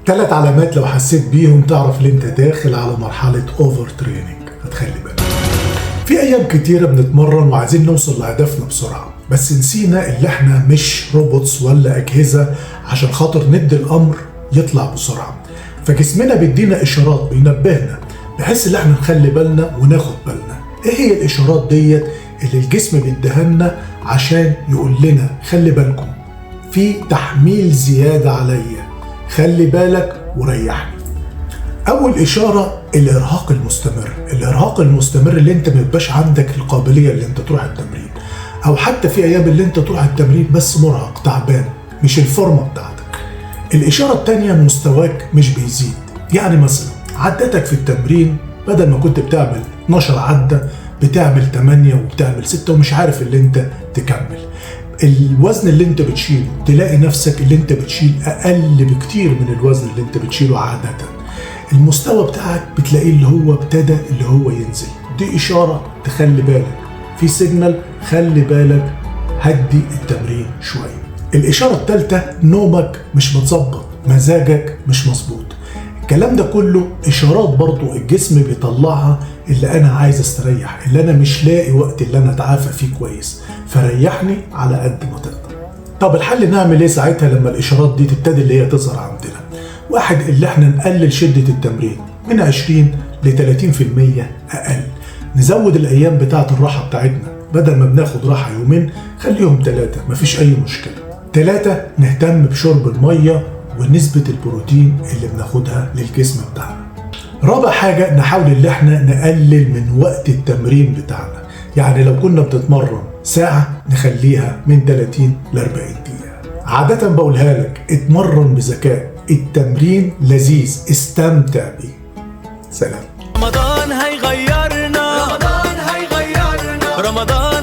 3 علامات لو حسيت بيهم تعرف ان انت داخل على مرحلة اوفر تريننج، فتخلي بالك. في ايام كتيرة بنتمرن وعايزين نوصل لهدفنا بسرعة، بس نسينا ان احنا مش روبوتس ولا اجهزة عشان خاطر ندي الامر يطلع بسرعة. فجسمنا بيدينا اشارات بينبهنا بحيث ان احنا نخلي بالنا وناخد بالنا. ايه هي الاشارات ديت اللي الجسم بيديها لنا عشان يقول لنا خلي بالكم في تحميل زيادة عليا، خلي بالك وريحني؟ اول اشاره الارهاق المستمر. الارهاق المستمر اللي انت ما يبقاش عندك القابليه اللي انت تروح التمرين، او حتى في ايام اللي انت تروح التمرين بس مرهق تعبان مش الفورمه بتاعتك. الاشاره الثانيه مستواك مش بيزيد، يعني مثلا عدتك في التمرين بدل ما كنت بتعمل 12 عده بتعمل 8 وبتعمل 6 ومش عارف اللي انت تكمل. الوزن اللي انت بتشيله تلاقي نفسك اللي انت بتشيل اقل بكتير من الوزن اللي انت بتشيله عاده. المستوى بتاعك بتلاقيه اللي هو ابتدى اللي هو ينزل. دي اشاره تخلي بالك، في سيجنال خلي بالك، هدي التمرين شويه. الاشاره الثالثه نومك مش متظبط، مزاجك مش مظبوط. الكلام ده كله اشارات برضو الجسم بيطلعها اللي انا عايز استريح، اللي انا مش لاقي وقت اللي انا اتعافى فيه كويس، فريحني على قد ما تقدر. طب الحل نعمل ايه ساعتها لما الاشارات دي تبتدي اللي هي تظهر عندنا؟ واحد اللي احنا نقلل شدة التمرين من 20 ل 30% اقل. نزود الايام بتاعة الراحة بتاعتنا، بدل ما بناخد راحة يومين خليهم 3، مفيش اي مشكلة. 3 نهتم بشرب المية ونسبة البروتين اللي بناخدها للجسم بتاعنا. رابع حاجة نحاول اللي احنا نقلل من وقت التمرين بتاعنا، يعني لو كنا بتتمرن ساعة نخليها من 30 ل 40 دقيقة. عادة بقولها لك اتمرن بذكاء، التمرين لذيذ، استمتع بيه. سلام. رمضان هيغيرنا، رمضان هيغيرنا، رمضان